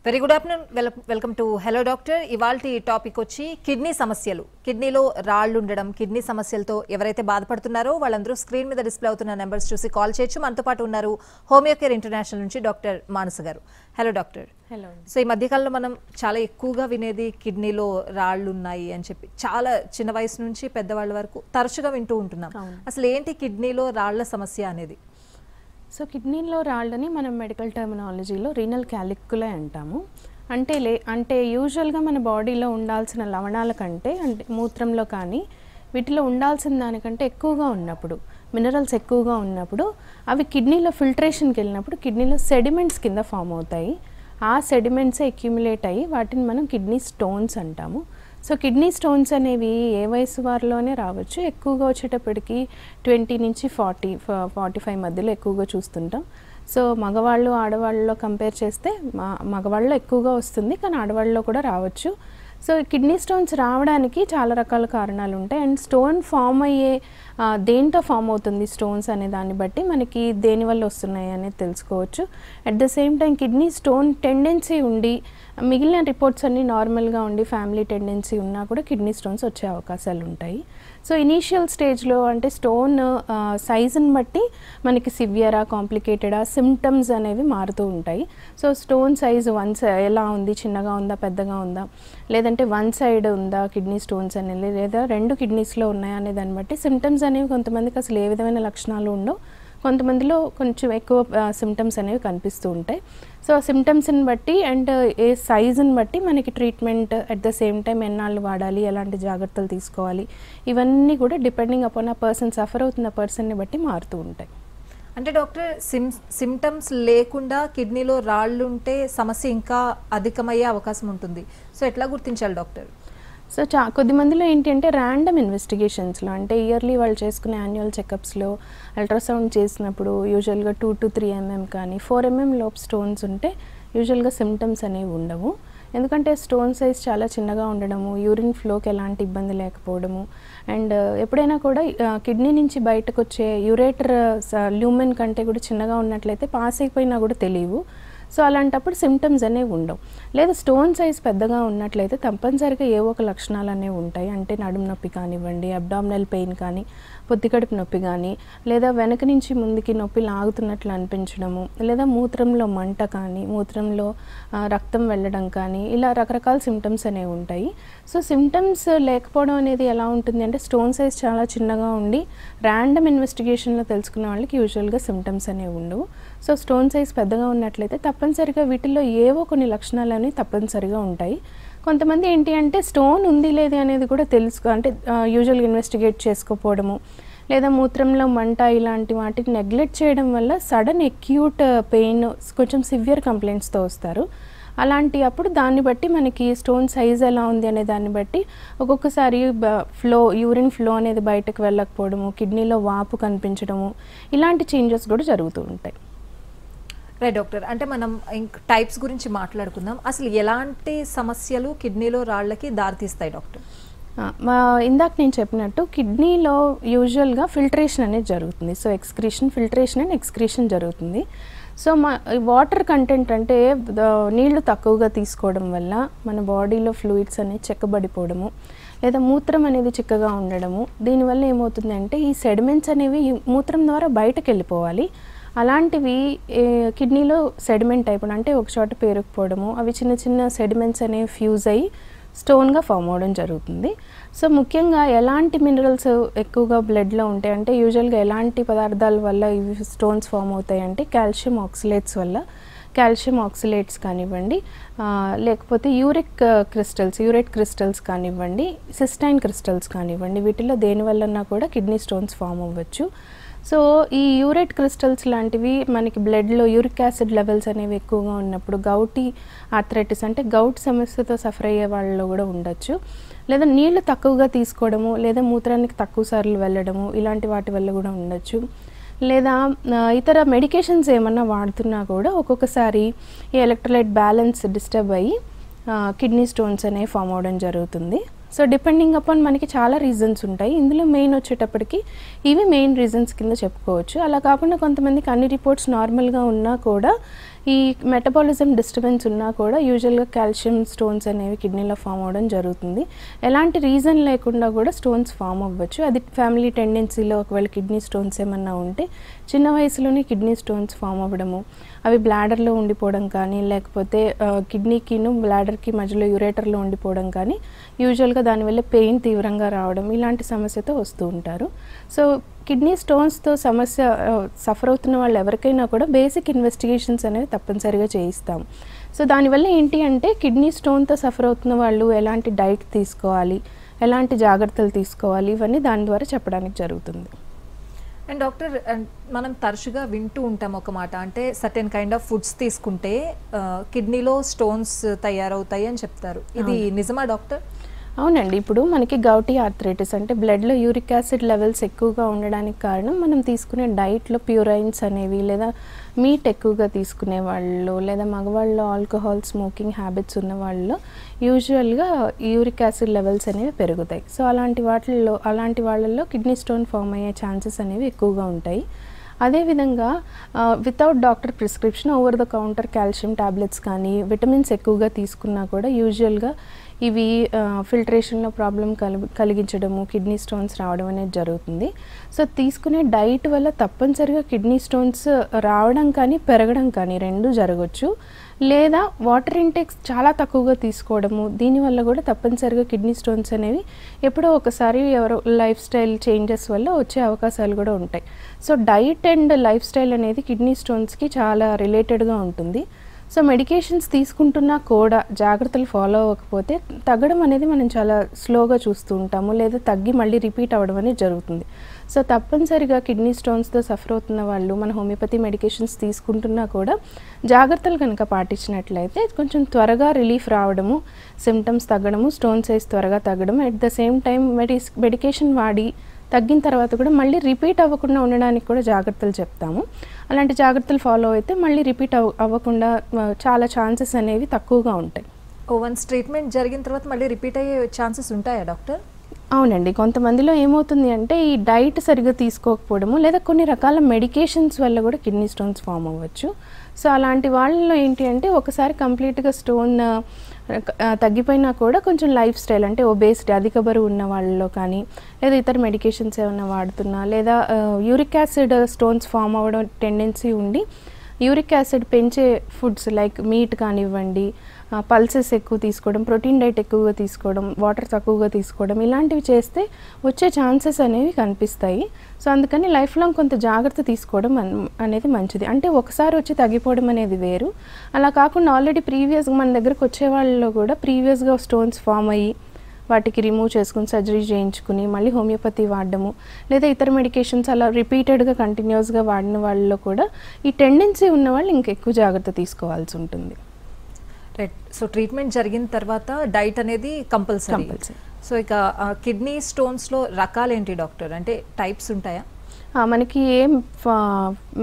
Very good afternoon. Welcome to hello doctor. ఇవాల్టి topic వచ్చి kidney సమస్యలు. కిడ్నీలో రాళ్ళు ఉండడం, కిడ్నీ సమస్యలతో ఎవరైతే బాధపడుతున్నారో వాళ్ళందరూ స్క్రీన్ మీద డిస్ప్లే అవుతున్న నెంబర్స్ చూసి కాల్ చేయొచ్చు. మనతో పాటు ఉన్నారు హోమియో కేర్ ఇంటర్నేషనల్ నుంచి డాక్టర్ మానస గారు. Hello doctor. హలో. సో ఈ మధ్యకాలంలో మనం చాలా ఎక్కువగా వినేది కిడ్నీలో రాళ్ళు ఉన్నాయి అని చెప్పి, చాలా చిన్న వయసు నుంచి పెద్దవాళ్ళ వరకు తరచుగా వింటూ ఉంటున్నాం. అసలు ఏంటి కిడ్నీలో రాళ్ల సమస్య అనేది? సో కిడ్నీలో రాళ్ళని మనం మెడికల్ టర్మినాలజీలో రీనల్ క్యాలిక్యులే అంటాము. అంటే యూజువల్గా మన బాడీలో ఉండాల్సిన లవణాల కంటే, అంటే మూత్రంలో కానీ వీటిలో ఉండాల్సిన దానికంటే ఎక్కువగా ఉన్నప్పుడు, మినరల్స్ ఎక్కువగా ఉన్నప్పుడు అవి కిడ్నీలో ఫిల్టరేషన్కి వెళ్ళినప్పుడు కిడ్నీలో సెడిమెంట్స్ కింద ఫామ్ అవుతాయి. ఆ సెడిమెంట్సే అక్యుములేట్ అయ్యి వాటిని మనం కిడ్నీ స్టోన్స్ అంటాము. సో కిడ్నీ స్టోన్స్ అనేవి ఏ వయసు వారిలోనే రావచ్చు. ఎక్కువగా వచ్చేటప్పటికి 20 నుంచి 45 మధ్యలో ఎక్కువగా చూస్తుంటాం. సో మగవాళ్ళు ఆడవాళ్ళలో కంపేర్ చేస్తే మగవాళ్ళలో ఎక్కువగా వస్తుంది, కానీ ఆడవాళ్ళలో కూడా రావచ్చు. సో కిడ్నీ స్టోన్స్ రావడానికి చాలా రకాల కారణాలు ఉంటాయి. అండ్ స్టోన్ ఫామ్ అయ్యే దేంతో ఫామ్ అవుతుంది స్టోన్స్ అనే దాన్ని బట్టి మనకి దేనివల్ల వస్తున్నాయి అనేది తెలుసుకోవచ్చు. At the same time kidney stone tendency ఉండి మిగిలిన రిపోర్ట్స్ అన్నీ నార్మల్గా ఉండి ఫ్యామిలీ టెండెన్సీ ఉన్నా కూడా కిడ్నీ స్టోన్స్ వచ్చే అవకాశాలు ఉంటాయి. సో ఇనీషియల్ స్టేజ్లో అంటే స్టోన్ సైజుని బట్టి మనకి సివియరా, కాంప్లికేటెడా, సిమ్టమ్స్ అనేవి మారుతూ ఉంటాయి. సో స్టోన్ సైజు ఎలా ఉంది, చిన్నగా ఉందా, పెద్దగా ఉందా, లేదంటే వన్ సైడ్ ఉందా కిడ్నీ స్టోన్స్ అనేది, లేదా రెండు కిడ్నీస్లో ఉన్నాయా అనే దాన్ని బట్టి సిమ్టమ్స్ అనేవి కొంతమందికి అసలు ఏ విధమైన లక్షణాలు ఉండవు, కొంతమందిలో కొంచెం ఎక్కువ సిమ్టమ్స్ అనేవి కనిపిస్తూ ఉంటాయి. సో సిమ్టమ్స్ని బట్టి అండ్ ఏ సైజుని బట్టి మనకి treatment, at the same time ఎన్నాళ్ళు వాడాలి, ఎలాంటి జాగ్రత్తలు తీసుకోవాలి, ఇవన్నీ కూడా డిపెండింగ్ అపాన్ ఆ పర్సన్, సఫర్ అవుతున్న పర్సన్ని బట్టి మారుతూ ఉంటాయి. అంటే డాక్టర్, సిమ్టమ్స్ లేకుండా కిడ్నీలో రాళ్ళు ఉంటే సమస్య ఇంకా అధికమయ్యే అవకాశం ఉంటుంది. సో ఎట్లా గుర్తించాలి డాక్టర్? సో కొద్దిమందిలో ఏంటి అంటే ర్యాండమ్ ఇన్వెస్టిగేషన్స్లో, అంటే ఇయర్లీ వాళ్ళు చేసుకునే యాన్యువల్ చెకప్స్లో అల్ట్రాసౌండ్ చేసినప్పుడు యూజువల్గా 2 to 3 mm కానీ 4 mm లోపు స్టోన్స్ ఉంటే యూజువల్గా సిమ్టమ్స్ అనేవి ఉండవు. ఎందుకంటే స్టోన్ సైజ్ చాలా చిన్నగా ఉండడము, యూరిన్ ఫ్లోకి ఎలాంటి ఇబ్బంది లేకపోవడము, అండ్ ఎప్పుడైనా కూడా కిడ్నీ నుంచి బయటకు వచ్చే యూరేటర్ ల్యూమెన్ కంటే కూడా చిన్నగా ఉన్నట్లయితే పాస్ అయిపోయినా కూడా తెలియవు. సో అలాంటప్పుడు సిమ్టమ్స్ అనేవి ఉండవు. లేదా స్టోన్ సైజ్ పెద్దగా ఉన్నట్లయితే తప్పనిసరిగా ఏవో ఒక లక్షణాలు అనేవి ఉంటాయి. అంటే నడుము నొప్పి కానివ్వండి, అబ్డామినల్ పెయిన్ కానీ, పొత్తికడుపు నొప్పి కానీ, లేదా వెనక నుంచి ముందుకి నొప్పి లాగుతున్నట్లు అనిపించడము, లేదా మూత్రంలో మంట కానీ, మూత్రంలో రక్తం వెళ్ళడం కానీ, ఇలా రకరకాల సిమ్టమ్స్ అనేవి ఉంటాయి. సో సిమ్టమ్స్ లేకపోవడం అనేది ఎలా ఉంటుంది అంటే, స్టోన్ సైజ్ చాలా చిన్నగా ఉండి ర్యాండమ్ ఇన్వెస్టిగేషన్లో తెలుసుకున్న వాళ్ళకి యూజువల్గా సిమ్టమ్స్ అనేవి ఉండవు. సో స్టోన్ సైజ్ పెద్దగా ఉన్నట్లయితే తప్పనిసరిగా వీటిల్లో ఏవో కొన్ని లక్షణాలు అనేవి తప్పనిసరిగా ఉంటాయి. కొంతమంది ఏంటి అంటే స్టోన్ ఉంది లేదు అనేది కూడా అంటే యూజువల్గా ఇన్వెస్టిగేట్ చేసుకోకపోవడము, లేదా మూత్రంలో మంట, ఇలాంటి వాటిని నెగ్లెక్ట్ చేయడం వల్ల సడన్ అక్యూట్ పెయిన్, కొంచెం సివియర్ కంప్లైంట్స్తో వస్తారు. అలాంటి అప్పుడు దాన్ని బట్టి మనకి స్టోన్ సైజ్ ఎలా ఉంది అనే దాన్ని బట్టి ఒక్కొక్కసారి యూరిన్ ఫ్లో అనేది బయటకు వెళ్ళకపోవడము, కిడ్నీలో వాపు కనిపించడము, ఇలాంటి చేంజెస్ కూడా జరుగుతూ ఉంటాయి. Right doctor. అంటే మనం టైప్స్ గురించి మాట్లాడుకుందాం. అసలు ఎలాంటి సమస్యలు కిడ్నీలో రాళ్ళకి దారితీస్తాయి డాక్టర్? ఇందాక నేను చెప్పినట్టు కిడ్నీలో యూజువల్గా ఫిల్టరేషన్ అనేది జరుగుతుంది. సో ఫిల్టరేషన్ అండ్ ఎక్స్క్రీషన్ జరుగుతుంది. సో వాటర్ కంటెంట్ అంటే నీళ్లు తక్కువగా తీసుకోవడం వల్ల మన బాడీలో ఫ్లూయిడ్స్ అనేవి చెక్కబడిపోవడము, లేదా మూత్రం అనేది చిక్కగా ఉండడము, దీనివల్ల ఏమవుతుంది అంటే ఈ సెడిమెంట్స్ అనేవి మూత్రం ద్వారా బయటకు వెళ్ళిపోవాలి. అలాంటివి కిడ్నీలో సెడిమెంట్ అయిపోవడం, అంటే ఒక చోట పేరుకుపోవడము, అవి చిన్న చిన్న సెడిమెంట్స్ అనేవి ఫ్యూజ్ అయ్యి స్టోన్గా ఫామ్ అవ్వడం జరుగుతుంది. సో ముఖ్యంగా ఎలాంటి మినరల్స్ ఎక్కువగా బ్లడ్లో ఉంటాయి అంటే, యూజువల్గా ఎలాంటి పదార్థాల వల్ల ఇవి స్టోన్స్ ఫామ్ అవుతాయి అంటే, కాల్షియం ఆక్సిలేట్స్ వల్ల, కాల్షియం ఆక్సిలేట్స్ కానివ్వండి, లేకపోతే యూరేట్ క్రిస్టల్స్ కానివ్వండి, సిస్టైన్ క్రిస్టల్స్ కానివ్వండి, వీటిలో దేనివల్లన్నా కూడా కిడ్నీ స్టోన్స్ ఫామ్ అవ్వచ్చు. సో ఈ యూరేట్ క్రిస్టల్స్ లాంటివి మనకి బ్లడ్లో యూరిక్ యాసిడ్ లెవెల్స్ అనేవి ఎక్కువగా ఉన్నప్పుడు, గౌటీ ఆర్థరైటిస్ అంటే గౌట్ సమస్యతో సఫర్ అయ్యే వాళ్ళలో కూడా ఉండొచ్చు. లేదా నీళ్లు తక్కువగా తీసుకోవడము, లేదా మూత్రానికి తక్కువ సార్లు వెళ్ళడము, ఇలాంటి వాటి వల్ల కూడా ఉండొచ్చు. లేదా ఇతర మెడికేషన్స్ ఏమన్నా వాడుతున్నా కూడా ఒక్కొక్కసారి ఈ ఎలక్ట్రోలైట్ బ్యాలెన్స్ డిస్టర్బ్ అయ్యి కిడ్నీ స్టోన్స్ అనేవి ఫామ్ అవ్వడం జరుగుతుంది. సో డిపెండింగ్ అపాన్ మనకి చాలా రీజన్స్ ఉంటాయి. ఇందులో మెయిన్ వచ్చేటప్పటికి ఇవి మెయిన్ రీజన్స్ కింద చెప్పుకోవచ్చు. అలా కాకుండా కొంతమందికి అన్ని రిపోర్ట్స్ నార్మల్గా ఉన్నా కూడా ఈ మెటబాలిజం డిస్టర్బెన్స్ ఉన్నా కూడా యూజువల్గా కాల్షియం స్టోన్స్ అనేవి కిడ్నీలో ఫామ్ అవ్వడం జరుగుతుంది. ఎలాంటి రీజన్ లేకుండా కూడా స్టోన్స్ ఫామ్ అవ్వచ్చు. అది ఫ్యామిలీ టెండెన్సీలో ఒకవేళ కిడ్నీ స్టోన్స్ ఏమన్నా ఉంటే చిన్న వయసులోనే కిడ్నీ స్టోన్స్ ఫామ్ అవ్వడము, అవి బ్లాడర్లో ఉండిపోవడం కానీ, లేకపోతే కిడ్నీకిను బ్లాడర్కి మధ్యలో యూరేటర్లో ఉండిపోవడం కానీ, యూజువల్గా దానివల్ల పెయిన్ తీవ్రంగా రావడం ఇలాంటి సమస్యతో వస్తూ ఉంటారు. సో కిడ్నీ స్టోన్స్తో సమస్య సఫర్ అవుతున్న వాళ్ళు ఎవరికైనా కూడా బేసిక్ ఇన్వెస్టిగేషన్స్ అనేవి తప్పనిసరిగా చేయిస్తాం. సో దానివల్ల ఏంటి అంటే కిడ్నీ స్టోన్తో సఫర్ అవుతున్న వాళ్ళు ఎలాంటి డైట్ తీసుకోవాలి, ఎలాంటి జాగ్రత్తలు తీసుకోవాలి, ఇవన్నీ దాని ద్వారా చెప్పడానికి జరుగుతుంది. అండ్ డాక్టర్, మనం తరచుగా వింటూ ఉంటాం ఒక మాట, అంటే సర్టెన్ కైండ్ ఆఫ్ ఫుడ్స్ తీసుకుంటే కిడ్నీలో స్టోన్స్ తయారవుతాయి అని చెప్తారు. ఇది నిజమా డాక్టర్? అవునండి. ఇప్పుడు మనకి గౌటీ ఆర్థరైటిస్ అంటే బ్లడ్లో యూరిక్ యాసిడ్ లెవెల్స్ ఎక్కువగా ఉండడానికి కారణం మనం తీసుకునే డైట్లో ప్యూరైన్స్ అనేవి, లేదా మీట్ ఎక్కువగా తీసుకునే వాళ్ళు, లేదా మగవాళ్ళు ఆల్కహాల్ స్మోకింగ్ హ్యాబిట్స్ ఉన్న వాళ్ళలో యూజువల్గా యూరిక్ యాసిడ్ లెవెల్స్ అనేవి పెరుగుతాయి. సో అలాంటి వాళ్ళల్లో కిడ్నీ స్టోన్ ఫామ్ అయ్యే ఛాన్సెస్ అనేవి ఎక్కువగా ఉంటాయి. అదేవిధంగా without doctor prescription over the counter calcium tablets కానీ, విటమిన్స్ ఎక్కువగా తీసుకున్నా కూడా యూజువల్గా ఇవి ఫిల్టరేషన్లో ప్రాబ్లం కలిగించడము, కిడ్నీ స్టోన్స్ రావడం అనేది జరుగుతుంది. సో తీసుకునే డైట్ వల్ల తప్పనిసరిగా కిడ్నీ స్టోన్స్ రావడం కానీ పెరగడం కానీ రెండూ జరగవచ్చు. లేదా వాటర్ ఇంటేక్స్ చాలా తక్కువగా తీసుకోవడము, దీనివల్ల కూడా తప్పనిసరిగా కిడ్నీ స్టోన్స్ అనేవి ఎప్పుడో ఒకసారి ఎవరో లైఫ్ స్టైల్ చేంజెస్ వల్ల వచ్చే అవకాశాలు కూడా ఉంటాయి. So diet and life style అనేది కిడ్నీ స్టోన్స్కి చాలా రిలేటెడ్గా ఉంటుంది. సో మెడికేషన్స్ తీసుకుంటున్నా కూడా జాగ్రత్తలు ఫాలో అవ్వకపోతే తగ్గడం అనేది మనం చాలా స్లోగా చూస్తూ ఉంటాము, లేదా తగ్గి మళ్ళీ రిపీట్ అవ్వడం అనేది జరుగుతుంది. సో తప్పనిసరిగా కిడ్నీ స్టోన్స్తో సఫర్ అవుతున్న వాళ్ళు మన హోమియోపతి మెడికేషన్స్ తీసుకుంటున్నా కూడా జాగ్రత్తలు కనుక పాటించినట్లయితే కొంచెం త్వరగా రిలీఫ్ రావడము, సిమ్టమ్స్ తగ్గడము, స్టోన్ సైజ్ త్వరగా తగ్గడం, at the same time medication వాడి తగ్గిన తర్వాత కూడా మళ్ళీ రిపీట్ అవ్వకుండా ఉండడానికి కూడా జాగ్రత్తలు చెప్తాము. అలాంటి జాగ్రత్తలు ఫాలో అయితే మళ్ళీ రిపీట్ అవ్వకుండా చాలా ఛాన్సెస్ అనేవి తక్కువగా ఉంటాయి. వన్స్ ట్రీట్మెంట్ జరిగిన తర్వాత మళ్ళీ రిపీట్ అయ్యే ఛాన్సెస్ ఉంటాయా డాక్టర్? అవునండి. కొంతమందిలో ఏమవుతుంది అంటే ఈ డైట్ సరిగ్గా తీసుకోకపోవడము, లేదా కొన్ని రకాల మెడికేషన్స్ వల్ల కూడా కిడ్నీ స్టోన్స్ ఫామ్ అవ్వచ్చు. సో అలాంటి వాళ్ళలో ఏంటి అంటే ఒకసారి కంప్లీట్గా స్టోన్ తగ్గిపోయినా కూడా కొంచెం లైఫ్ స్టైల్ అంటే ఒబేసిటీ అధిక బరువు ఉన్న వాళ్ళలో కానీ, లేదా ఇతర మెడికేషన్స్ ఏమైనా వాడుతున్నా, లేదా యూరిక్ యాసిడ్ స్టోన్స్ ఫామ్ అవ్వడం టెండెన్సీ ఉండి యూరిక్ యాసిడ్ పెంచే ఫుడ్స్ లైక్ మీట్ కానివ్వండి, పల్సెస్ ఎక్కువ తీసుకోవడం, ప్రోటీన్ డైట్ ఎక్కువగా తీసుకోవడం, వాటర్ తక్కువగా తీసుకోవడం, ఇలాంటివి చేస్తే వచ్చే ఛాన్సెస్ అనేవి కనిపిస్తాయి. సో అందుకని లైఫ్ లాంగ్ కొంత జాగ్రత్త తీసుకోవడం అనేది మంచిది. అంటే ఒకసారి వచ్చి తగ్గిపోవడం అనేది వేరు. అలా కాకుండా ఆల్రెడీ ప్రీవియస్గా మన దగ్గరకు వచ్చే వాళ్ళలో కూడా ప్రీవియస్గా స్టోన్స్ ఫామ్ అయ్యి వాటికి రిమూవ్ చేసుకుని సర్జరీ చేయించుకుని మళ్ళీ హోమియోపతి వాడడము, లేదా ఇతర మెడికేషన్స్ అలా రిపీటెడ్గా కంటిన్యూస్గా వాడిన వాళ్ళలో కూడా ఈ టెండెన్సీ ఉన్న వాళ్ళు ఇంకెక్కువ జాగ్రత్త తీసుకోవాల్సి ఉంటుంది. రైట్. సో ట్రీట్మెంట్ జరిగిన తర్వాత డైట్ అనేది కంపల్సరీ. సో ఇక కిడ్నీ స్టోన్స్లో రకాలేంటి డాక్టర్, అంటే టైప్స్ ఉంటాయా? మనకి ఏ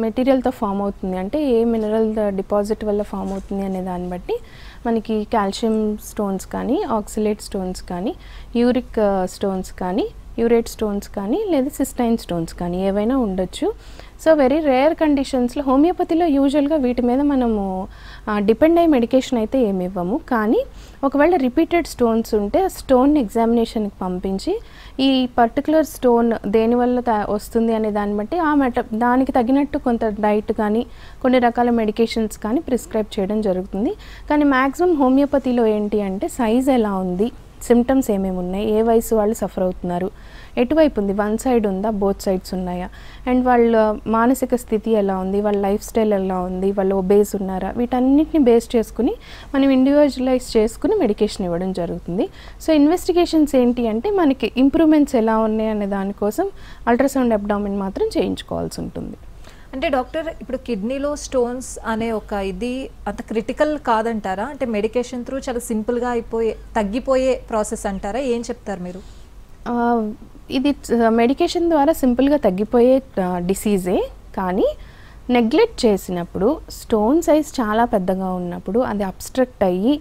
మెటీరియల్తో ఫామ్ అవుతుంది అంటే ఏ మినరల్ డిపాజిట్ వల్ల ఫామ్ అవుతుంది అనే దాన్ని బట్టి మనకి కాల్షియం స్టోన్స్ కానీ, ఆక్సిలేట్ స్టోన్స్ కానీ, యూరిక్ స్టోన్స్ కానీ, యూరేట్ స్టోన్స్ కానీ, లేదా సిస్టైన్ స్టోన్స్ కానీ ఏవైనా ఉండొచ్చు. సో వెరీ రేర్ కండిషన్స్లో హోమియోపతిలో యూజువల్గా వీటి మీద మనము డిపెండ్ అయ్యే మెడికేషన్ అయితే ఏమి ఇవ్వము. కానీ ఒకవేళ రిపీటెడ్ స్టోన్స్ ఉంటే స్టోన్ ఎగ్జామినేషన్కి పంపించి ఈ పర్టికులర్ స్టోన్ దేనివల్ల వస్తుంది అనే దాన్ని బట్టి దానికి తగినట్టు కొంత డైట్ కానీ కొన్ని రకాల మెడికేషన్స్ కానీ ప్రిస్క్రైబ్ చేయడం జరుగుతుంది. కానీ మ్యాక్సిమం హోమియోపతిలో ఏంటి అంటే సైజ్ ఎలా ఉంది, సిమ్టమ్స్ ఏమేమి ఉన్నాయి, ఏ వయసు వాళ్ళు సఫర్ అవుతున్నారు, ఎటువైపు ఉంది, వన్ సైడ్ ఉందా, బోత్ సైడ్స్ ఉన్నాయా, అండ్ వాళ్ళ మానసిక స్థితి ఎలా ఉంది, వాళ్ళ లైఫ్ స్టైల్ ఎలా ఉంది, వాళ్ళు ఒబేస్ ఉన్నారా, వీటన్నిటిని బేస్ చేసుకుని మనం ఇండివిజువలైజ్ చేసుకుని మెడికేషన్ ఇవ్వడం జరుగుతుంది. సో ఇన్వెస్టిగేషన్స్ ఏంటి అంటే మనకి ఇంప్రూవ్మెంట్స్ ఎలా ఉన్నాయి అనే దానికోసం అల్ట్రాసౌండ్ అబ్డామిన్ మాత్రం చేయించుకోవాల్సి ఉంటుంది. అంటే డాక్టర్, ఇప్పుడు కిడ్నీలో స్టోన్స్ అనే ఒక ఇది అంత క్రిటికల్ కాదంటారా? అంటే మెడికేషన్ త్రూ చాలా సింపుల్గా తగ్గిపోయే ప్రాసెస్ అంటారా? ఏం చెప్తారు మీరు? ఇది మెడికేషన్ ద్వారా సింపుల్గా తగ్గిపోయే డిసీజే. కానీ నెగ్లెక్ట్ చేసినప్పుడు స్టోన్ సైజ్ చాలా పెద్దగా ఉన్నప్పుడు అది అబ్స్ట్రక్ట్ అయ్యి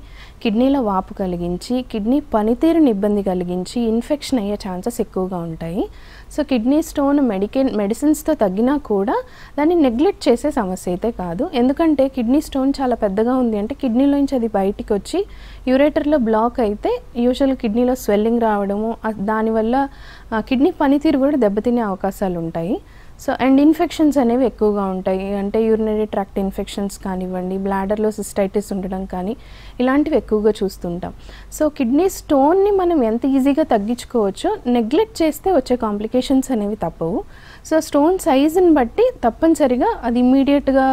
కిడ్నీలో వాపు కలిగించి కిడ్నీ పనితీరుని ఇబ్బంది కలిగించి ఇన్ఫెక్షన్ అయ్యే ఛాన్సెస్ ఎక్కువగా ఉంటాయి. సో కిడ్నీ స్టోన్ మెడిసిన్స్తో తగ్గినా కూడా దాన్ని నెగ్లెక్ట్ చేసే సమస్య అయితే కాదు. ఎందుకంటే కిడ్నీ స్టోన్ చాలా పెద్దగా ఉంది అంటే కిడ్నీలోంచి అది బయటికి వచ్చి యూరేటర్లో బ్లాక్ అయితే యూజువల్ కిడ్నీలో స్వెల్లింగ్ రావడము, దానివల్ల కిడ్నీ పనితీరు కూడా దెబ్బతినే అవకాశాలు ఉంటాయి. సో అండ్ ఇన్ఫెక్షన్స్ అనేవి ఎక్కువగా ఉంటాయి. అంటే యూరినరీ ట్రాక్ట్ ఇన్ఫెక్షన్స్ కానివ్వండి, బ్లాడర్లో సిస్టైటిస్ ఉండడం కానీ ఇలాంటివి ఎక్కువగా చూస్తుంటాం. సో కిడ్నీ స్టోన్ని మనం ఎంత ఈజీగా తగ్గించుకోవచ్చో నెగ్లెక్ట్ చేస్తే వచ్చే కాంప్లికేషన్స్ అనేవి తప్పవు. సో స్టోన్ సైజుని బట్టి తప్పనిసరిగా అది ఇమ్మీడియట్గా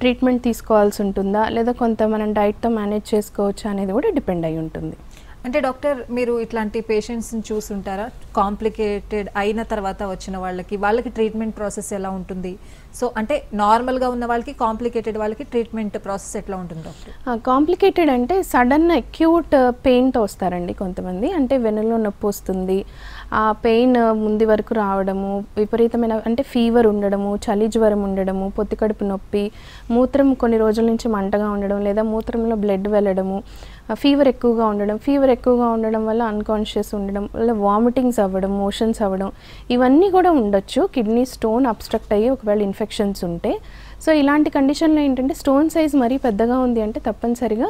ట్రీట్మెంట్ తీసుకోవాల్సి ఉంటుందా లేదా కొంత మనం డైట్తో మేనేజ్ చేసుకోవచ్చా అనేది కూడా డిపెండ్ అయి ఉంటుంది. అంటే డాక్టర్, మీరు ఇట్లాంటి పేషెంట్స్ని చూస్తుంటారా? కాంప్లికేటెడ్ అయిన తర్వాత వచ్చిన వాళ్ళకి ట్రీట్మెంట్ ప్రాసెస్ ఎలా ఉంటుంది? సో అంటే నార్మల్గా ఉన్న వాళ్ళకి, కాంప్లికేటెడ్ వాళ్ళకి ట్రీట్మెంట్ ప్రాసెస్ ఎట్లా ఉంటుంది డాక్టర్? కాంప్లికేటెడ్ అంటే సడన్ అక్యూట్ పెయిన్తో వస్తారండి కొంతమంది. అంటే వెన్నులో నొప్పి వస్తుంది, ఆ పెయిన్ ముందు వరకు రావడము, విపరీతమైన అంటే ఫీవర్ ఉండడము, చలి జ్వరం ఉండడము, పొత్తికడుపు నొప్పి, మూత్రం కొన్ని రోజుల నుంచి మంటగా ఉండడం లేదా మూత్రంలో బ్లడ్ వెళ్ళడము, ఫీవర్ ఎక్కువగా ఉండడం వల్ల అన్కాన్షియస్ ఉండడం వల్ల వామిటింగ్స్ అవ్వడం, మోషన్స్ అవ్వడం, ఇవన్నీ కూడా ఉండొచ్చు కిడ్నీ స్టోన్ అబ్స్ట్రక్ట్ అయ్యి ఒకవేళ ఇన్ఫెక్షన్స్ ఉంటే. సో ఇలాంటి కండిషన్లో ఏంటంటే స్టోన్ సైజ్ మరీ పెద్దగా ఉంది అంటే తప్పనిసరిగా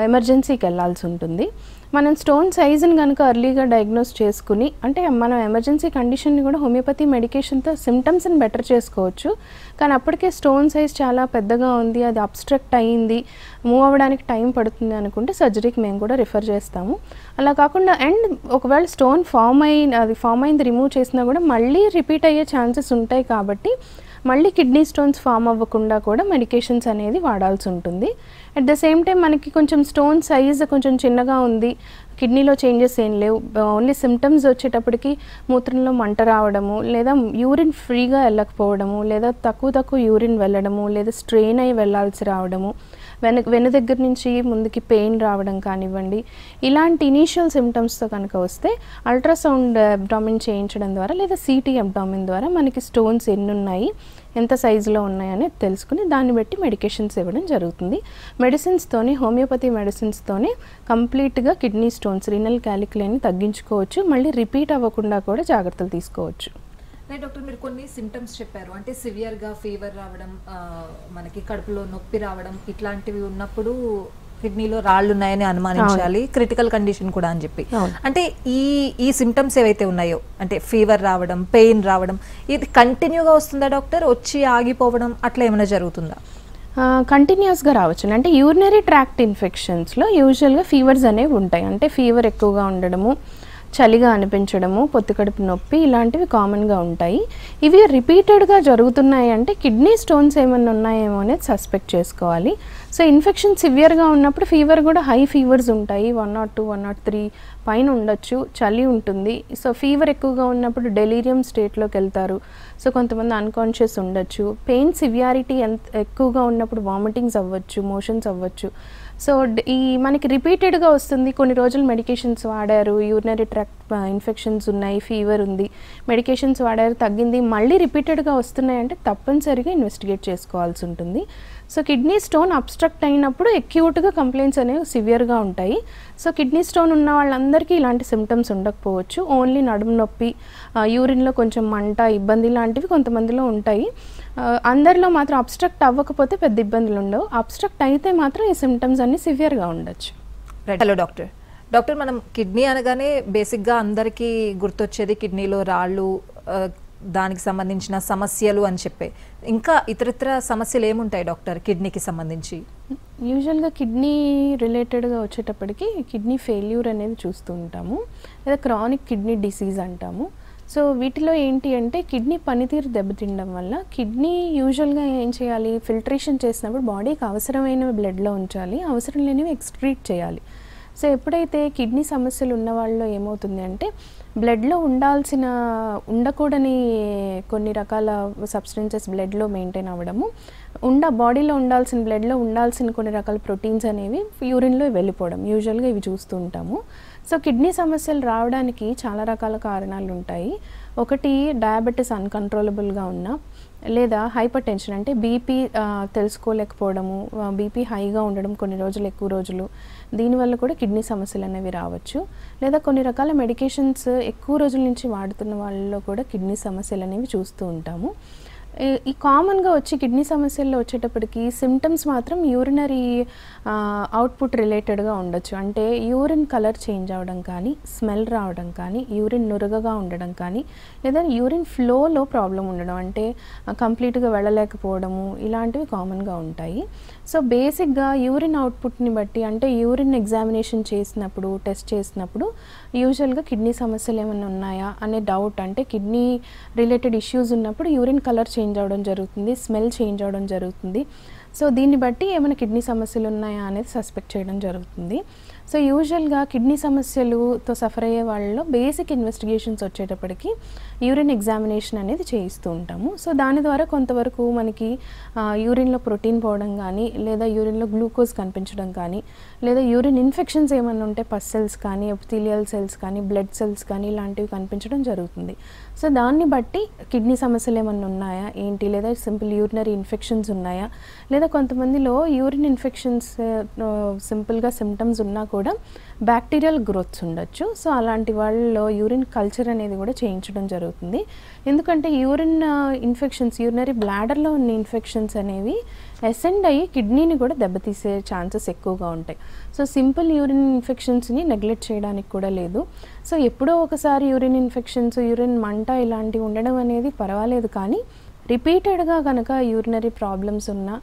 ఎమర్జెన్సీకి వెళ్ళాల్సి ఉంటుంది. మనం స్టోన్ సైజుని కనుక అర్లీగా డయాగ్నోస్ చేసుకుని అంటే మనం ఎమర్జెన్సీ కండిషన్ని కూడా హోమియోపతి మెడికేషన్తో సిమ్టమ్స్ని బెటర్ చేసుకోవచ్చు. కానీ అప్పటికే స్టోన్ సైజ్ చాలా పెద్దగా ఉంది, అది అబ్స్ట్రక్ట్ అయ్యింది, మూవ్ అవ్వడానికి టైం పడుతుంది అనుకుంటే సర్జరీకి మేము కూడా రిఫర్ చేస్తాము. అలా కాకుండా అండ్ ఒకవేళ స్టోన్ ఫామ్ అయింది రిమూవ్ చేసినా కూడా మళ్ళీ రిపీట్ అయ్యే ఛాన్సెస్ ఉంటాయి కాబట్టి మళ్ళీ కిడ్నీ స్టోన్స్ ఫామ్ అవ్వకుండా కూడా మెడికేషన్స్ అనేది వాడాల్సి ఉంటుంది. అట్ ద సేమ్ టైం మనకి కొంచెం స్టోన్ సైజ్ కొంచెం చిన్నగా ఉంది, కిడ్నీలో చేంజెస్ ఏం లేవు, ఓన్లీ సిమ్టమ్స్ వచ్చేటప్పటికి మూత్రంలో మంట రావడము లేదా యూరిన్ ఫ్రీగా వెళ్ళకపోవడము లేదా తక్కువ యూరిన్ వెళ్ళడము లేదా స్ట్రెయిన్ అయ్యి వెళ్ళాల్సి రావడము, వెను దగ్గర నుంచి ముందుకి పెయిన్ రావడం కానివ్వండి, ఇలాంటి ఇనీషియల్ సిమ్టమ్స్తో కనుక వస్తే అల్ట్రాసౌండ్ అబ్డామిన్ చేయించడం ద్వారా లేదా సిటీ అబ్డామిన్ ద్వారా మనకి స్టోన్స్ ఎన్ని ఉన్నాయి, ఎంత సైజులో ఉన్నాయని తెలుసుకుని దాన్ని బట్టి మెడికేషన్స్ ఇవ్వడం జరుగుతుంది. మెడిసిన్స్తోనే హోమియోపతి మెడిసిన్స్తోనే కంప్లీట్గా కిడ్నీ స్టోన్స్ రీనల్ క్యాలిక్యులేని తగ్గించుకోవచ్చు, మళ్ళీ రిపీట్ అవ్వకుండా కూడా జాగ్రత్తలు తీసుకోవచ్చు. రైట్ డాక్టర్, మీరు కొన్ని సిమ్టమ్స్ చెప్పారు. అంటే సివియర్గా ఫీవర్ రావడం, మనకి కడుపులో నొప్పి రావడం, ఇట్లాంటివి ఉన్నప్పుడు కిడ్నీలో రాళ్ళు ఉన్నాయని అనుమానించాలి, క్రిటికల్ కండిషన్ కూడా అని చెప్పి. అంటే ఈ సిమ్టమ్స్ ఏవైతే ఉన్నాయో అంటే ఫీవర్ రావడం, పెయిన్ రావడం, ఇది కంటిన్యూగా వస్తుందా డాక్టర్? వచ్చి ఆగిపోవడం అట్లా ఏమైనా జరుగుతుందా? కంటిన్యూస్గా రావచ్చు. అంటే యూరినరీ ట్రాక్ట్ ఇన్ఫెక్షన్స్లో యూజువల్గా ఫీవర్స్ అనేవి ఉంటాయి. అంటే ఫీవర్ ఎక్కువగా ఉండడము, చలిగా అనిపించడము, పొత్తికడుపు నొప్పి ఇలాంటివి కామన్గా ఉంటాయి. ఇవి రిపీటెడ్గా జరుగుతున్నాయి అంటే కిడ్నీ స్టోన్స్ ఏమైనా ఉన్నాయేమో అనేది సస్పెక్ట్ చేసుకోవాలి. సో ఇన్ఫెక్షన్ సివియర్గా ఉన్నప్పుడు ఫీవర్ కూడా హై ఫీవర్స్ ఉంటాయి, 102, 103 పైన ఉండొచ్చు, చలి ఉంటుంది. సో ఫీవర్ ఎక్కువగా ఉన్నప్పుడు డెలీరియం స్టేట్లోకి వెళ్తారు. సో కొంతమంది అన్కాన్షియస్ ఉండొచ్చు. పెయిన్ సివియారిటీ ఎక్కువగా ఉన్నప్పుడు వామిటింగ్స్ అవ్వచ్చు, మోషన్స్ అవ్వచ్చు. సో మనకి రిపీటెడ్గా వస్తుంది, కొన్ని రోజులు మెడికేషన్స్ వాడారు, యూరినరీ ట్రాక్ట్ ఇన్ఫెక్షన్స్ ఉన్నాయి, ఫీవర్ ఉంది, మెడికేషన్స్ వాడారు తగ్గింది, మళ్ళీ రిపీటెడ్గా వస్తున్నాయి అంటే తప్పనిసరిగా ఇన్వెస్టిగేట్ చేసుకోవాల్సి ఉంటుంది. సో కిడ్నీ స్టోన్ అబ్స్ట్రక్ట్ అయినప్పుడు అక్యూట్గా కంప్లైంట్స్ అనేవి సివియర్గా ఉంటాయి. సో కిడ్నీ స్టోన్ ఉన్న వాళ్ళందరికీ ఇలాంటి సిమ్టమ్స్ ఉండకపోవచ్చు. ఓన్లీ నడుము నొప్పి, యూరిన్లో కొంచెం మంట, ఇబ్బంది లాంటివి కొంతమందిలో ఉంటాయి. అందరిలో మాత్రం అబ్స్ట్రక్ట్ అవ్వకపోతే పెద్ద ఇబ్బందులు ఉండవు, అబ్స్ట్రక్ట్ అయితే మాత్రం ఈ సిమ్టమ్స్ అన్ని సివియర్గా ఉండొచ్చు. హలో డాక్టర్, మనం కిడ్నీ అనగానే బేసిక్గా అందరికీ గుర్తొచ్చేది కిడ్నీలో రాళ్ళు, దానికి సంబంధించిన సమస్యలు అని చెప్పే. ఇంకా ఇతరితర సమస్యలు ఏముంటాయి డాక్టర్ కిడ్నీకి సంబంధించి? యూజువల్గా కిడ్నీ రిలేటెడ్గా వచ్చేటప్పటికి కిడ్నీ ఫెయిల్యూర్ అనేది చూస్తూ ఉంటాము, లేదా క్రానిక్ కిడ్నీ డిసీజ్ అంటాము. సో వీటిలో ఏంటి అంటే కిడ్నీ పనితీరు దెబ్బతినడం వల్ల కిడ్నీ యూజువల్గా ఏం చేయాలి, ఫిల్టరేషన్ చేసినప్పుడు బాడీకి అవసరమైనవి బ్లడ్లో ఉంచాలి, అవసరం లేనివి ఎక్స్క్రీట్ చేయాలి. సో ఎప్పుడైతే కిడ్నీ సమస్యలు ఉన్న వాళ్ళలో ఏమవుతుంది అంటే బ్లడ్లో ఉండకూడని కొన్ని రకాల సబ్స్టెన్సెస్ బ్లడ్లో మెయింటైన్ అవ్వడము, బాడీలో ఉండాల్సిన బ్లడ్లో ఉండాల్సిన కొన్ని రకాల ప్రోటీన్స్ అనేవి యూరిన్లో వెళ్ళిపోవడం, యూజువల్గా ఇవి చూస్తూ ఉంటాము. సో కిడ్నీ సమస్యలు రావడానికి చాలా రకాల కారణాలు ఉంటాయి. ఒకటి డయాబెటీస్ అన్కంట్రోలబుల్గా ఉన్న, లేదా హైపర్ టెన్షన్ అంటే బీపీ తెలుసుకోలేకపోవడము, బీపీ హైగా ఉండడం కొన్ని రోజులు ఎక్కువ రోజులు, దీనివల్ల కూడా కిడ్నీ సమస్యలు అనేవి రావచ్చు. లేదా కొన్ని రకాల మెడికేషన్స్ ఎక్కువ రోజుల నుంచి వాడుతున్న వాళ్ళలో కూడా కిడ్నీ సమస్యలు అనేవి చూస్తూ ఉంటాము. ఈ కామన్గా వచ్చి కిడ్నీ సమస్యల్లో వచ్చేటప్పటికి సిమ్టమ్స్ మాత్రం యూరినరీ అవుట్పుట్ రిలేటెడ్గా ఉండొచ్చు. అంటే యూరిన్ కలర్ చేంజ్ అవ్వడం కానీ, స్మెల్ రావడం కానీ, యూరిన్ నురగగా ఉండడం కానీ, లేదా యూరిన్ ఫ్లోలో ప్రాబ్లం ఉండడం, అంటే కంప్లీట్గా వెళ్ళలేకపోవడము, ఇలాంటివి కామన్గా ఉంటాయి. సో బేసిక్గా యూరిన్ అవుట్పుట్ని బట్టి, అంటే యూరిన్ ఎగ్జామినేషన్ చేసినప్పుడు, టెస్ట్ చేసినప్పుడు యూజువల్గా కిడ్నీ సమస్యలు ఏమైనా ఉన్నాయా అనే డౌట్, అంటే కిడ్నీ రిలేటెడ్ ఇష్యూస్ ఉన్నప్పుడు యూరిన్ కలర్ చేంజ్ అవ్వడం జరుగుతుంది, స్మెల్ చేంజ్ అవ్వడం జరుగుతుంది. సో దీన్ని బట్టి ఏమైనా కిడ్నీ సమస్యలు ఉన్నాయా అనేది సస్పెక్ట్ చేయడం జరుగుతుంది. సో యూజువల్గా కిడ్నీ సమస్యలతో సఫర్ అయ్యే వాళ్ళలో బేసిక్ ఇన్వెస్టిగేషన్స్ వచ్చేటప్పటికి యూరిన్ ఎగ్జామినేషన్ అనేది చేయిస్తూ ఉంటాము. సో దాని ద్వారా కొంతవరకు మనకి యూరిన్లో ప్రోటీన్ పోవడం కానీ, లేదా యూరిన్లో గ్లూకోజ్ కనిపించడం కానీ, లేదా యూరిన్ ఇన్ఫెక్షన్స్ ఏమైనా ఉంటే పస్ సెల్స్ కానీ, ఎపిథీలియల్ సెల్స్ కానీ, బ్లడ్ సెల్స్ కానీ ఇలాంటివి కనిపించడం జరుగుతుంది. సో దాన్ని బట్టి కిడ్నీ సమస్యలు ఏమైనా ఉన్నాయా ఏంటి, లేదా సింపుల్ యూరినరీ ఇన్ఫెక్షన్స్ ఉన్నాయా, లేదా కొంతమందిలో యూరిన్ ఇన్ఫెక్షన్స్ సింపుల్గా సిమ్టమ్స్ ఉన్నా కూడా బ్యాక్టీరియల్ గ్రోత్స్ ఉండొచ్చు. సో అలాంటి వాళ్ళలో యూరిన్ కల్చర్ అనేది కూడా చేయించడం జరుగుతుంది. ఎందుకంటే యూరిన్ ఇన్ఫెక్షన్స్, యూరినరీ బ్లాడర్లో ఉన్న ఇన్ఫెక్షన్స్ అనేవి అసెండ్ అయ్యి కిడ్నీని కూడా దెబ్బతీసే ఛాన్సెస్ ఎక్కువగా ఉంటాయి. సో సింపుల్ యూరిన్ ఇన్ఫెక్షన్స్ని నెగ్లెక్ట్ చేయడానికి కూడా లేదు. సో ఎప్పుడో ఒకసారి యూరిన్ ఇన్ఫెక్షన్స్, యూరిన్ మంట ఇలాంటివి ఉండడం అనేది పర్వాలేదు, కానీ రిపీటెడ్గా కనుక యూరినరీ ప్రాబ్లమ్స్ ఉన్నా,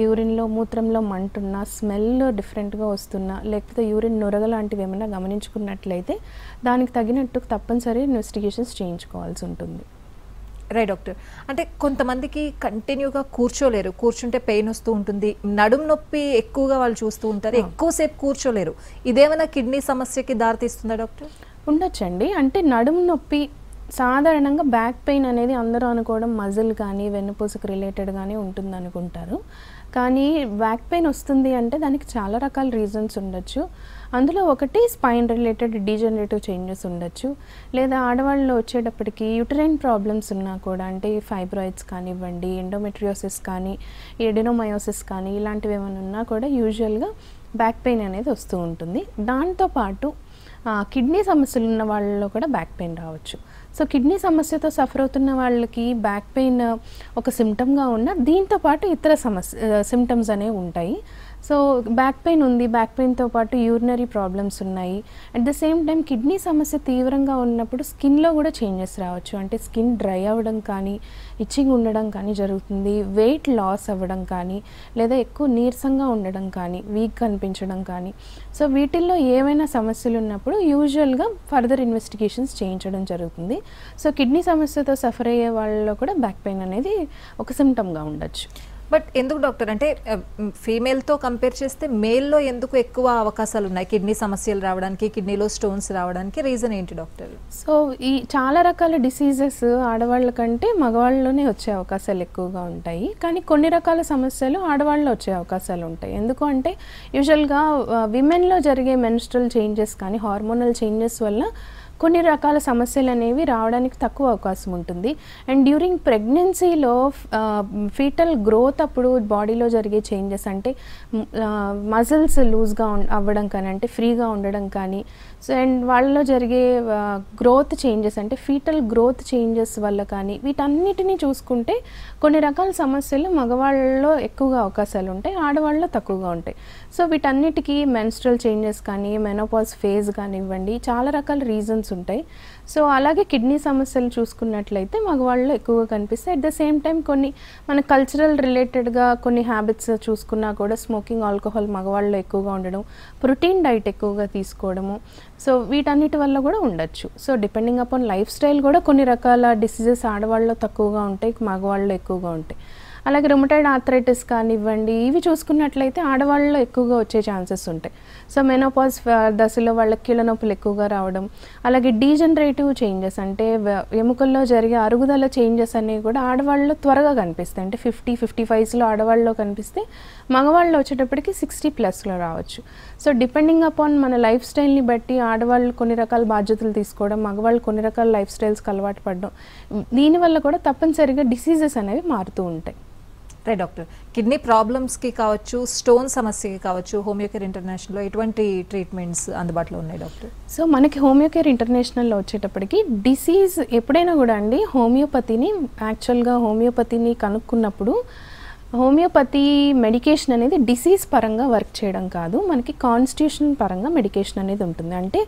యూరిన్లో మూత్రంలో మంటున్నా, స్మెల్ డిఫరెంట్గా వస్తున్నా, లేకపోతే యూరిన్ నొరగ లాంటివి ఏమైనా గమనించుకున్నట్లయితే దానికి తగినట్టు తప్పనిసరి ఇన్వెస్టిగేషన్స్ చేయించుకోవాల్సి ఉంటుంది. Right doctor. అంటే కొంతమందికి కంటిన్యూగా కూర్చోలేరు, కూర్చుంటే పెయిన్ వస్తూ ఉంటుంది, నడుము నొప్పి ఎక్కువగా వాళ్ళు చూస్తూ ఉంటారు, ఎక్కువసేపు కూర్చోలేరు. ఇదేమైనా కిడ్నీ సమస్యకి దారితీస్తుందా డాక్టర్? ఉండొచ్చండి. అంటే నడుము నొప్పి సాధారణంగా బ్యాక్ పెయిన్ అనేది అందరూ అనుకోవడం మజిల్ కానీ వెన్నుపూసకు రిలేటెడ్గానే ఉంటుంది అనుకుంటారు. కానీ బ్యాక్ పెయిన్ వస్తుంది అంటే దానికి చాలా రకాల రీజన్స్ ఉండొచ్చు. అందులో ఒకటి స్పైన్ రిలేటెడ్ డీజనరేటివ్ చేంజెస్ ఉండొచ్చు, లేదా ఆడవాళ్ళలో వచ్చేటప్పటికి యూటరైన్ ప్రాబ్లమ్స్ ఉన్నా కూడా, అంటే ఫైబ్రాయిడ్స్ కానివ్వండి, ఎండోమెట్రియోసిస్ కానీ, ఎడినోమయోసిస్ కానీ ఇలాంటివి ఏమైనా ఉన్నా కూడా యూజువల్గా బ్యాక్ పెయిన్ అనేది వస్తూ ఉంటుంది. దాంతోపాటు కిడ్నీ సమస్యలు ఉన్న వాళ్ళలో కూడా బ్యాక్ పెయిన్ రావచ్చు. సో కిడ్నీ సమస్యతో సఫర్ అవుతున్న వాళ్ళకి బ్యాక్ పెయిన్ ఒక సిమ్టమ్గా ఉన్న, దీంతోపాటు ఇతర సిమ్టమ్స్ అనేవి ఉంటాయి. సో బ్యాక్ పెయిన్ ఉంది, బ్యాక్ పెయిన్తో పాటు యూరినరీ ప్రాబ్లమ్స్ ఉన్నాయి, at the same time kidney సమస్య తీవ్రంగా ఉన్నప్పుడు స్కిన్లో కూడా చేంజెస్ రావచ్చు. అంటే స్కిన్ డ్రై అవ్వడం కానీ, ఇచ్చింగ్ ఉండడం కానీ జరుగుతుంది, వెయిట్ లాస్ అవ్వడం కానీ, లేదా ఎక్కువ నీరసంగా ఉండడం కానీ, వీక్ కనిపించడం కానీ. సో వీటిల్లో ఏమైనా సమస్యలు ఉన్నప్పుడు యూజువల్గా ఫర్దర్ ఇన్వెస్టిగేషన్స్ చేయించడం జరుగుతుంది. సో కిడ్నీ సమస్యతో సఫర్ అయ్యే వాళ్ళలో కూడా బ్యాక్ పెయిన్ అనేది ఒక సిమ్టమ్గా ఉండొచ్చు. బట్ ఎందుకు డాక్టర్, అంటే ఫీమేల్తో కంపేర్ చేస్తే మేల్లో ఎందుకు ఎక్కువ అవకాశాలు ఉన్నాయి కిడ్నీ సమస్యలు రావడానికి, కిడ్నీలో స్టోన్స్ రావడానికి? రీజన్ ఏంటి డాక్టర్? సో ఈ చాలా రకాల డిసీజెస్ ఆడవాళ్ళ కంటే మగవాళ్ళలోనే వచ్చే అవకాశాలు ఎక్కువగా ఉంటాయి, కానీ కొన్ని రకాల సమస్యలు ఆడవాళ్ళలో వచ్చే అవకాశాలు ఉంటాయి. ఎందుకు అంటే యూజువల్గా విమెన్లో జరిగే మెన్స్ట్రల్ చేంజెస్ కానీ, హార్మోనల్ చేంజెస్ వల్ల కొన్ని రకాల సమస్యలు అనేవి రావడానికి తక్కువ అవకాశం ఉంటుంది. అండ్ డ్యూరింగ్ ప్రెగ్నెన్సీలో ఫీటల్ గ్రోత్ అప్పుడు బాడీలో జరిగే చేంజెస్, అంటే మజిల్స్ లూజ్గా అవ్వడం కానీ, అంటే ఫ్రీగా ఉండడం కానీ, సో అండ్ వాళ్ళలో జరిగే గ్రోత్ చేంజెస్, అంటే ఫీటల్ గ్రోత్ చేంజెస్ వల్ల కానీ, వీటన్నిటినీ చూసుకుంటే కొన్ని రకాల సమస్యలు మగవాళ్ళలో ఎక్కువగా అవకాశాలు ఉంటాయి, ఆడవాళ్ళలో తక్కువగా ఉంటాయి. సో వీటన్నిటికీ మెన్స్ట్రల్ చేంజెస్ కానీ, మెనోపాజ్ ఫేజ్ కానివ్వండి, చాలా రకాల రీజన్స్ ఉంటాయి. సో అలాగే కిడ్నీ సమస్యలు చూసుకున్నట్లయితే మగవాళ్ళలో ఎక్కువగా కనిపిస్తాయి. అట్ ద సేమ్ టైం కొన్ని మన కల్చరల్ రిలేటెడ్గా కొన్ని హ్యాబిట్స్ చూసుకున్నా కూడా, స్మోకింగ్, ఆల్కహాల్ మగవాళ్ళలో ఎక్కువగా ఉండడం, ప్రోటీన్ డైట్ ఎక్కువగా తీసుకోవడము, సో వీటన్నిటి వల్ల కూడా ఉండొచ్చు. So depending upon life style కూడా కొన్ని రకాల డిసీజెస్ ఆడవాళ్ళలో తక్కువగా ఉంటాయి, మగవాళ్ళలో ఎక్కువగా ఉంటాయి. అలాగే రుమటాయిడ్ ఆర్థరైటిస్ కానివ్వండి, ఇవి చూసుకున్నట్లయితే ఆడవాళ్ళలో ఎక్కువగా వచ్చే ఛాన్సెస్ ఉంటాయి. సో మెనోపాజ్ దశలో వాళ్ళకి కీళ్ళ నొప్పులు ఎక్కువగా రావడం, అలాగే డీజనరేటివ్ చేంజెస్ అంటే ఎముకల్లో జరిగే అరుగుదల చేంజెస్ అనేవి కూడా ఆడవాళ్ళలో త్వరగా కనిపిస్తాయి. అంటే 50-55లో ఆడవాళ్ళలో కనిపిస్తే మగవాళ్ళు వచ్చేటప్పటికి 60+లో రావచ్చు. సో డిపెండింగ్ అపాన్ మన లైఫ్ స్టైల్ని బట్టి ఆడవాళ్ళు కొన్ని రకాల బాధ్యతలు తీసుకోవడం, మగవాళ్ళు కొన్ని రకాల లైఫ్ స్టైల్స్కి అలవాటు పడడం, దీనివల్ల కూడా తప్పనిసరిగా డిసీజెస్ అనేవి మారుతూ ఉంటాయి. రైట్ డాక్టర్, కిడ్నీ ప్రాబ్లమ్స్కి కావచ్చు, స్టోన్ సమస్యకి కావచ్చు, హోమియోకేర్ ఇంటర్నేషనల్లో ఎటువంటి ట్రీట్మెంట్స్ అందుబాటులో ఉన్నాయి డాక్టర్? సో మనకి హోమియోకేర్ ఇంటర్నేషనల్లో వచ్చేటప్పటికి డిసీజ్ ఎప్పుడైనా కూడా అండి హోమియోపతిని కనుక్కున్నప్పుడు హోమియోపతి మెడికేషన్ అనేది డిసీజ్ పరంగా వర్క్ చేయడం కాదు, మనకి కాన్స్టిట్యూషన్ పరంగా మెడికేషన్ అనేది ఉంటుంది. అంటే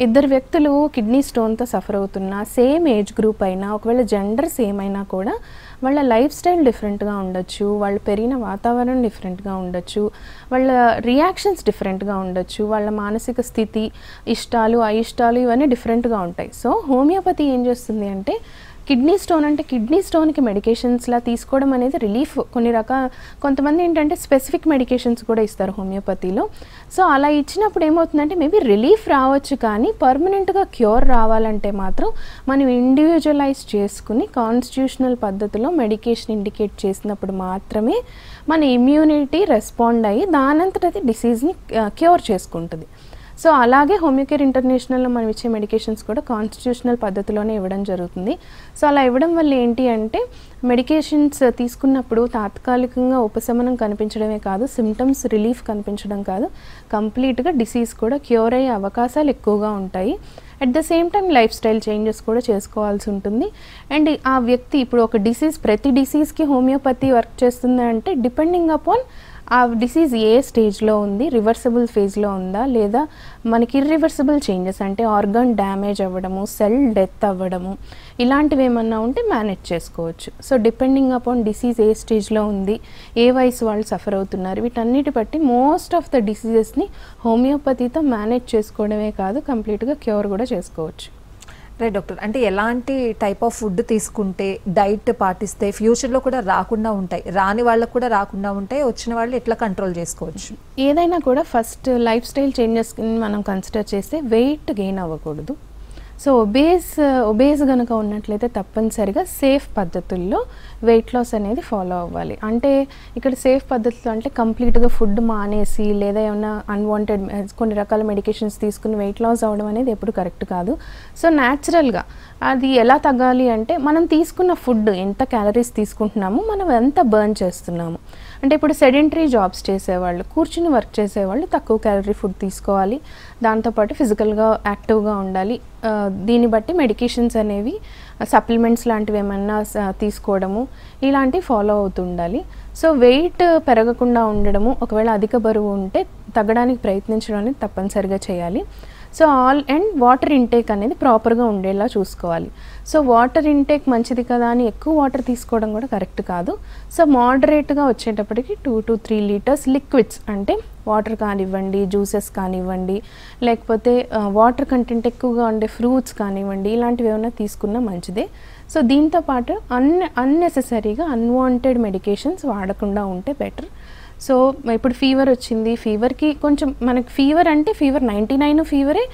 ఇద్దరు వ్యక్తులు కిడ్నీ స్టోన్తో సఫర్ అవుతున్నా, సేమ్ ఏజ్ గ్రూప్ అయినా, ఒకవేళ జెండర్ సేమ్ అయినా కూడా వాళ్ళ లైఫ్ స్టైల్ డిఫరెంట్గా ఉండొచ్చు, వాళ్ళు పెరిగిన వాతావరణం డిఫరెంట్గా ఉండొచ్చు, వాళ్ళ రియాక్షన్స్ డిఫరెంట్గా ఉండొచ్చు, వాళ్ళ మానసిక స్థితి, ఇష్టాలు అయిష్టాలు ఇవన్నీ డిఫరెంట్గా ఉంటాయి. సో హోమియోపతి ఏం చేస్తుంది అంటే కిడ్నీ స్టోన్కి మెడికేషన్స్లా తీసుకోవడం అనేది రిలీఫ్. కొంతమంది ఏంటంటే స్పెసిఫిక్ మెడికేషన్స్ కూడా ఇస్తారు హోమియోపతిలో. సో అలా ఇచ్చినప్పుడు ఏమవుతుందంటే మేబీ రిలీఫ్ రావచ్చు, కానీ పర్మనెంట్గా క్యూర్ రావాలంటే మాత్రం మనం ఇండివిజువలైజ్ చేసుకుని కాన్స్టిట్యూషనల్ పద్ధతిలో మెడికేషన్ ఇండికేట్ చేసినప్పుడు మాత్రమే మన ఇమ్యూనిటీ రెస్పాండ్ అయ్యి దానంతటది డిసీజ్ని క్యూర్ చేసుకుంటుంది. సో అలాగే హోమియోకేర్ ఇంటర్నేషనల్లో మనం ఇచ్చే మెడికేషన్స్ కూడా కాన్స్టిట్యూషనల్ పద్ధతిలోనే ఇవ్వడం జరుగుతుంది. సో అలా ఇవ్వడం వల్ల ఏంటి అంటే మెడికేషన్స్ తీసుకున్నప్పుడు తాత్కాలికంగా ఉపశమనం కనిపించడమే కాదు, సిమ్టమ్స్ రిలీఫ్ కనిపించడం కాదు, కంప్లీట్గా డిసీజ్ కూడా క్యూర్ అయ్యే అవకాశాలు ఎక్కువగా ఉంటాయి. At the same time life style changes కూడా చేసుకోవాల్సి ఉంటుంది. అండ్ ఆ వ్యక్తి ఇప్పుడు ఒక ప్రతి డిసీజ్కి హోమియోపతి వర్క్ చేస్తుంది అంటే డిపెండింగ్ అపాన్ ఆ డిసీజ్ ఏ స్టేజ్లో ఉంది, రివర్సిబుల్ ఫేజ్లో ఉందా, లేదా మనకి ఇర్రివర్సిబుల్ చేంజెస్ అంటే ఆర్గాన్ డ్యామేజ్ అవ్వడము, సెల్ డెత్ అవ్వడము, ఇలాంటివి ఏమన్నా ఉంటే మేనేజ్ చేసుకోవచ్చు. సో డిపెండింగ్ అపాన్ డిసీజ్ ఏ స్టేజ్లో ఉంది, ఏ వయసు వాళ్ళు సఫర్ అవుతున్నారు, వీటన్నిటి బట్టి మోస్ట్ ఆఫ్ ద డిసీజెస్ని హోమియోపతితో మేనేజ్ చేసుకోవడమే కాదు, కంప్లీట్గా క్యూర్ కూడా చేసుకోవచ్చు. రైట్ డాక్టర్, అంటే ఎలాంటి టైప్ ఆఫ్ ఫుడ్ తీసుకుంటే, డైట్ పాటిస్తే ఫ్యూచర్లో కూడా రాకుండా ఉంటాయి, రాని వాళ్ళకు కూడా రాకుండా ఉంటాయి, వచ్చిన వాళ్ళు ఎట్లా కంట్రోల్ చేసుకోవచ్చు? ఏదైనా కూడా ఫస్ట్ లైఫ్ స్టైల్ చేంజెస్ మనం కన్సిడర్ చేస్తే వెయిట్ గెయిన్ అవ్వకూడదు. సో ఒబేస్ కనుక ఉన్నట్లయితే తప్పనిసరిగా సేఫ్ పద్ధతుల్లో వెయిట్ లాస్ అనేది ఫాలో అవ్వాలి. అంటే ఇక్కడ సేఫ్ పద్ధతులు అంటే కంప్లీట్గా ఫుడ్ మానేసి లేదా ఏమైనా అన్వాంటెడ్ కొన్ని రకాల మెడికేషన్స్ తీసుకుని వెయిట్ లాస్ అవ్వడం అనేది ఎప్పుడు కరెక్ట్ కాదు. సో న్యాచురల్గా అది ఎలా తగ్గాలి అంటే మనం తీసుకున్న ఫుడ్ ఎంత క్యాలరీస్ తీసుకుంటున్నాము, మనం ఎంత బర్న్ చేస్తున్నాము. అంటే ఇప్పుడు సెడెంటరీ జాబ్స్ చేసేవాళ్ళు, కూర్చుని వర్క్ చేసేవాళ్ళు తక్కువ క్యాలరీ ఫుడ్ తీసుకోవాలి, దాంతోపాటు ఫిజికల్గా యాక్టివ్గా ఉండాలి. దీన్ని బట్టి మెడికేషన్స్ అనేవి సప్లిమెంట్స్ లాంటివి ఏమన్నా తీసుకోవడము ఇలాంటివి ఫాలో అవుతూ ఉండాలి. సో వెయిట్ పెరగకుండా ఉండడము, ఒకవేళ అధిక బరువు ఉంటే తగ్గడానికి ప్రయత్నించడం అనేది తప్పనిసరిగా చేయాలి. సో వాటర్ ఇంటేక్ అనేది ప్రాపర్గా ఉండేలా చూసుకోవాలి. సో వాటర్ ఇంటేక్ మంచిది కదా అని ఎక్కువ వాటర్ తీసుకోవడం కూడా కరెక్ట్ కాదు. సో మోడరేట్గా వచ్చేటప్పటికి 2 to 3 లీటర్స్ లిక్విడ్స్ అంటే వాటర్ కానివ్వండి, జ్యూసెస్ కానివ్వండి, లేకపోతే వాటర్ కంటెంట్ ఎక్కువగా ఉండే ఫ్రూట్స్ కానివ్వండి, ఇలాంటివి ఏమైనా తీసుకున్నా మంచిదే. సో దీంతో పాటు అన్నెసెసరీగా అన్వాంటెడ్ మెడికేషన్స్ వాడకుండా ఉంటే బెటర్. సో ఇప్పుడు ఫీవర్ వచ్చింది, ఫీవర్కి కొంచెం మనకి ఫీవర్ అంటే ఫీవర్ 99 ఫీవరే,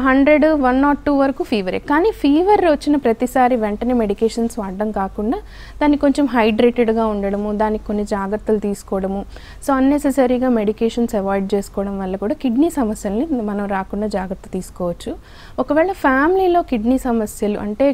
100, 102 వరకు ఫీవరే. కానీ ఫీవర్ వచ్చిన ప్రతిసారి వెంటనే మెడికేషన్స్ వాడడం కాకుండా దాన్ని కొంచెం హైడ్రేటెడ్గా ఉండడము, దానికి కొన్ని జాగ్రత్తలు తీసుకోవడము, సో అన్నెసెసరీగా మెడికేషన్స్ అవాయిడ్ చేసుకోవడం వల్ల కూడా కిడ్నీ సమస్యల్ని మనం రాకుండా జాగ్రత్త తీసుకోవచ్చు. ఒకవేళ ఫ్యామిలీలో కిడ్నీ సమస్యలు అంటే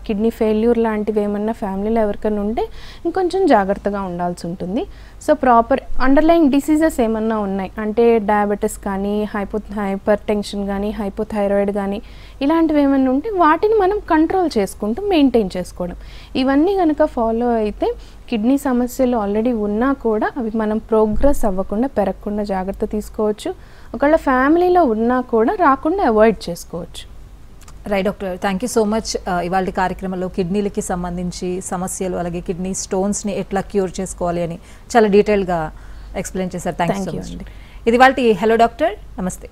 కిడ్నీ ఫెయిల్యూర్ లాంటివి ఏమన్నా ఫ్యామిలీలో ఎవరికైనా ఉంటే ఇంకొంచెం జాగ్రత్తగా ఉండాల్సి ఉంటుంది. సో ప్రాపర్ అండర్లయింగ్ డిసీజెస్ ఏమన్నా ఉన్నాయి అంటే డయాబెటీస్ కానీ, హైపర్ టెన్షన్ కానీ, హైపోథైరాయిడ్ కానీ, ఇలాంటివి ఏమన్నా ఉంటే వాటిని మనం కంట్రోల్ చేసుకుంటూ మెయింటైన్ చేసుకోవడం, ఇవన్నీ కనుక ఫాలో అయితే కిడ్నీ సమస్యలు ఆల్రెడీ ఉన్నా కూడా అవి మనం ప్రోగ్రెస్ అవ్వకుండా పెరగకుండా జాగ్రత్త తీసుకోవచ్చు. ఒకవేళ ఫ్యామిలీలో ఉన్నా కూడా రాకుండా అవాయిడ్ చేసుకోవచ్చు. Right doctor, thank you so much. ఇవాళ కార్యక్రమంలో కిడ్నీలకి సంబంధించి సమస్యలు, అలాగే కిడ్నీ స్టోన్స్ని ఎట్లా క్యూర్ చేసుకోవాలి అని చాలా డీటెయిల్గా ఎక్స్ప్లెయిన్ చేశారు. Thank you so much. ఇది ఇవాళ హలో డాక్టర్. నమస్తే.